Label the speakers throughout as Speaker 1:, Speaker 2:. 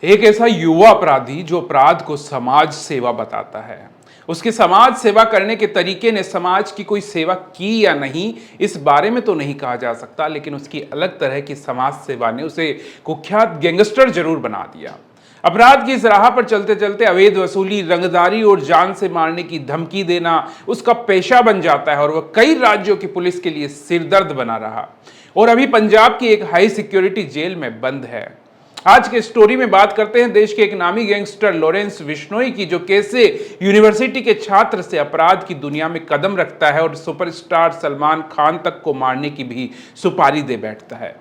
Speaker 1: एक ऐसा युवा अपराधी जो अपराध को समाज सेवा बताता है। उसके समाज सेवा करने के तरीके ने समाज की कोई सेवा की या नहीं, इस बारे में तो नहीं कहा जा सकता, लेकिन उसकी अलग तरह की समाज सेवा ने उसे कुख्यात गैंगस्टर जरूर बना दिया। अपराध की इस राह पर चलते चलते अवैध वसूली, रंगदारी और जान से मारने की धमकी देना उसका पेशा बन जाता है और वह कई राज्यों की पुलिस के लिए सिरदर्द बना रहा और अभी पंजाब की एक हाई सिक्योरिटी जेल में बंद है। आज के स्टोरी में बात करते हैं देश के एक नामी गैंगस्टर लॉरेंस बिश्नोई की, जो कैसे यूनिवर्सिटी के छात्र से अपराध की दुनिया में कदम रखता है और सुपरस्टार सलमान खान तक को मारने की भी सुपारी दे बैठता है।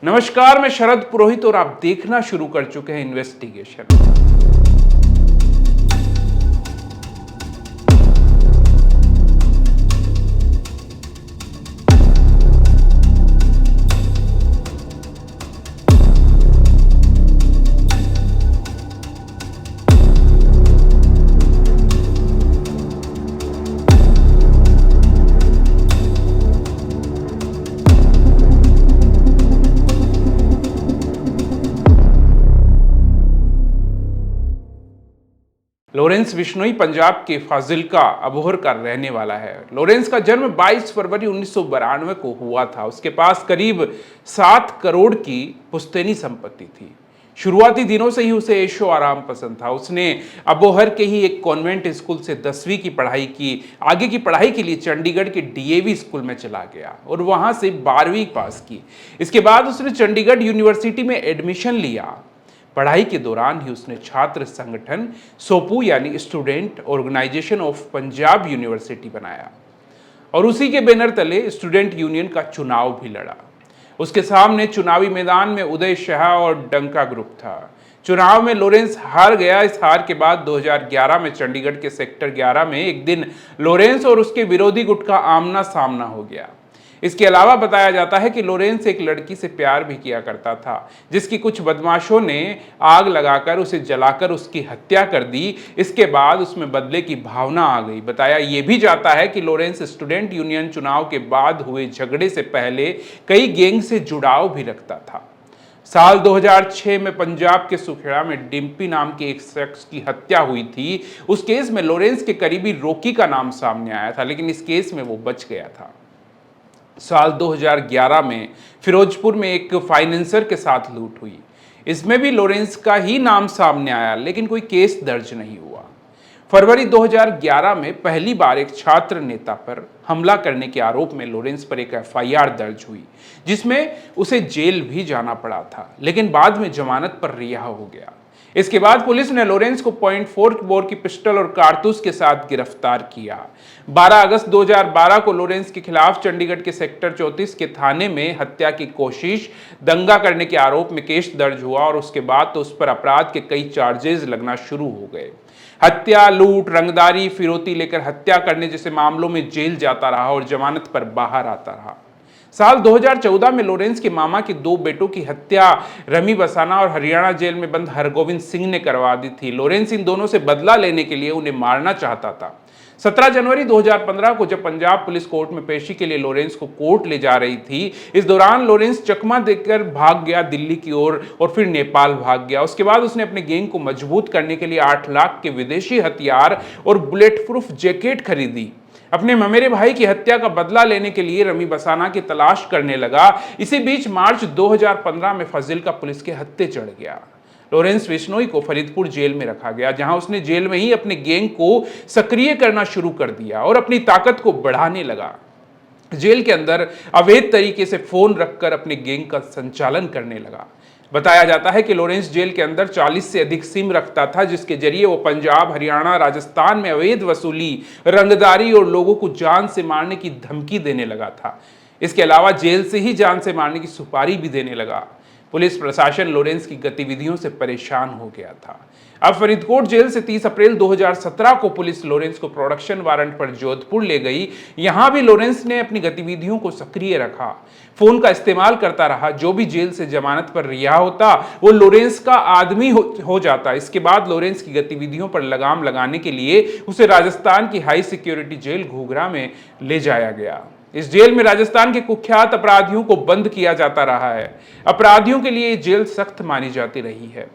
Speaker 1: नमस्कार, मैं शरद पुरोहित और आप देखना शुरू कर चुके हैं इन्वेस्टिगेशन। लॉरेंस बिश्नोई पंजाब के फाजिल्का अबोहर का रहने वाला है। लॉरेंस का जन्म 22 फरवरी 1992 को हुआ था। उसके पास करीब 7 करोड़ की पुश्तैनी संपत्ति थी। शुरुआती दिनों से ही उसे ऐशो आराम पसंद था। उसने अबोहर के ही एक कॉन्वेंट स्कूल से 10वीं की पढ़ाई की। आगे की पढ़ाई के लिए चंडीगढ़ के डीएवी स्कूल में चला गया और वहां से 12वीं पास की। इसके बाद उसने चंडीगढ़ यूनिवर्सिटी में एडमिशन लिया। पढ़ाई के दौरान ही उसने छात्र संगठन सोपू यानी student organisation of Punjab university बनाया और उसी के बैनर तले स्टूडेंट यूनियन का चुनाव भी लड़ा। उसके सामने चुनावी मैदान में उदय शाह और डंका ग्रुप था। चुनाव में लॉरेंस हार गया। इस हार के बाद 2011 में चंडीगढ़ के सेक्टर 11 में एक दिन लॉरेंस और उसके विरोधी गुट का आमना सामना हो गया। इसके अलावा बताया जाता है कि लॉरेंस एक लड़की से प्यार भी किया करता था, जिसकी कुछ बदमाशों ने आग लगाकर उसे जलाकर उसकी हत्या कर दी। इसके बाद उसमें बदले की भावना आ गई। बताया यह भी जाता है कि लॉरेंस स्टूडेंट यूनियन चुनाव के बाद हुए झगड़े से पहले कई गैंग से जुड़ाव भी रखता था। साल 2006 में पंजाब के सुखेड़ा में डिम्पी नाम के एक शख्स की हत्या हुई थी। उस केस में लॉरेंस के करीबी रॉकी का नाम सामने आया था, लेकिन इस केस में वो बच गया था। साल 2011 में फिरोजपुर में एक फाइनेंसर के साथ लूट हुई। इसमें भी लॉरेंस का ही नाम सामने आया, लेकिन कोई केस दर्ज नहीं हुआ। फरवरी 2011 में पहली बार एक छात्र नेता पर हमला करने के आरोप में लॉरेंस पर एक एफआईआर दर्ज हुई, जिसमें उसे जेल भी जाना पड़ा था, लेकिन बाद में जमानत पर रिहा हो गया। इसके बाद पुलिस ने लॉरेंस को .4 बोर की पिस्टल और कारतूस के साथ गिरफ्तार किया। 12 अगस्त 2012 को लॉरेंस के खिलाफ चंडीगढ़ के सेक्टर 34 के थाने में हत्या की कोशिश, दंगा करने के आरोप में केस दर्ज हुआ और उसके बाद तो उस पर अपराध के कई चार्जेस लगना शुरू हो गए। हत्या, लूट, रंगदारी, फिरौती लेकर हत्या करने जैसे मामलों में जेल जाता रहा और जमानत पर बाहर आता रहा। साल 2014 में लॉरेंस के मामा के 2 बेटों की हत्या रमी बसाना और हरियाणा जेल में बंद हरगोविंद सिंह ने करवा दी थी। लॉरेंस इन दोनों से बदला लेने के लिए उन्हें मारना चाहता था। 17 जनवरी 2015 को जब पंजाब पुलिस कोर्ट में पेशी के लिए लॉरेंस को कोर्ट ले जा रही थी, इस दौरान लॉरेंस चकमा देकर भाग गया दिल्ली की ओर और फिर नेपाल भाग गया। उसके बाद उसने अपने गैंग को मजबूत करने के लिए 8 लाख के विदेशी हथियार और बुलेट प्रूफ जैकेट खरीदी। अपने ममेरे भाई की हत्या का बदला लेने के लिए रमी बसाना की तलाश करने लगा। इसी बीच मार्च 2015 में फाजिल्का पुलिस के हत्थे चढ़ गया। लॉरेंस बिश्नोई को फरीदपुर जेल में रखा गया, जहां उसने जेल में ही अपने गैंग को सक्रिय करना शुरू कर दिया और अपनी ताकत को बढ़ाने लगा। जेल के अंदर अवैध तरीके से फोन रखकर अपने गैंग का संचालन करने लगा। बताया जाता है कि लॉरेंस जेल के अंदर 40 से अधिक सिम रखता था, जिसके जरिए वो पंजाब, हरियाणा, राजस्थान में अवैध वसूली, रंगदारी और लोगों को जान से मारने की धमकी देने लगा था। इसके अलावा जेल से ही जान से मारने की सुपारी भी देने लगा। पुलिस प्रशासन लॉरेंस की गतिविधियों से परेशान हो गया था। अब फरीदकोट जेल से 30 अप्रैल 2017 को पुलिस लॉरेंस को प्रोडक्शन वारंट पर जोधपुर ले गई। यहां भी लॉरेंस ने अपनी गतिविधियों को सक्रिय रखा, फोन का इस्तेमाल करता रहा। जो भी जेल से जमानत पर रिहा होता वो लॉरेंस का आदमी हो जाता। इसके बाद लॉरेंस की गतिविधियों पर लगाम लगाने के लिए उसे राजस्थान की हाई सिक्योरिटी जेल घूघरा में ले जाया गया। इस जेल में राजस्थान के कुख्यात अपराधियों को बंद किया जाता रहा है। अपराधियों के लिए जेल सख्त मानी जाती रही है।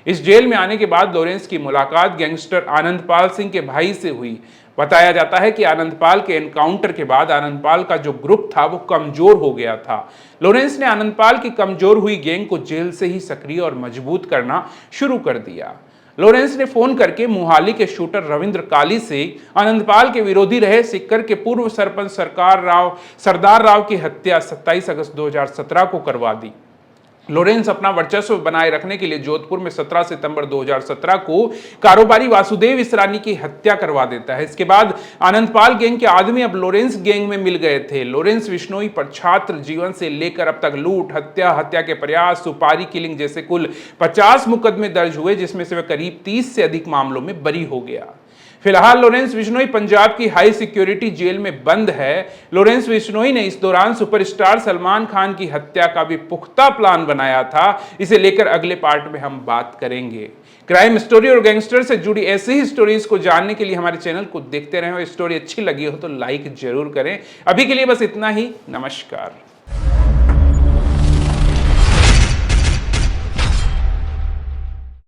Speaker 1: इस जेल में आने के बाद लॉरेंस की मुलाकात गैंगस्टर आनंदपाल सिंह के भाई से हुई। बताया जाता है कि आनंदपाल के एनकाउंटर के बाद आनंदपाल का जो ग्रुप था वो कमजोर हो गया था। लॉरेंस ने आनंदपाल की कमजोर हुई गैंग को जेल से ही सक्रिय और मजबूत करना शुरू कर दिया। लॉरेंस ने फोन करके मोहाली के शूटर रविंद्र काली से आनंदपाल के विरोधी रहे सिक्कर के पूर्व सरपंच सरदार राव की हत्या 27 अगस्त 2017 को करवा दी। लॉरेंस अपना वर्चस्व बनाए रखने के लिए जोधपुर में 17 सितंबर 2017 को कारोबारी वासुदेव इसरानी की हत्या करवा देता है। इसके बाद आनंदपाल गैंग के आदमी अब लॉरेंस गैंग में मिल गए थे। लॉरेंस बिश्नोई पर छात्र जीवन से लेकर अब तक लूट, हत्या के प्रयास, सुपारी किलिंग जैसे कुल 50 मुकदमे दर्ज हुए, जिसमें से वह करीब 30 से अधिक मामलों में बरी हो गया। फिलहाल लॉरेंस बिश्नोई पंजाब की हाई सिक्योरिटी जेल में बंद है। लॉरेंस बिश्नोई ने इस दौरान सुपरस्टार सलमान खान की हत्या का भी पुख्ता प्लान बनाया था। इसे लेकर अगले पार्ट में हम बात करेंगे। क्राइम स्टोरी और गैंगस्टर से जुड़ी ऐसी ही स्टोरीज को जानने के लिए हमारे चैनल को देखते रहें और स्टोरी अच्छी लगी हो तो लाइक जरूर करें। अभी के लिए बस इतना ही। नमस्कार।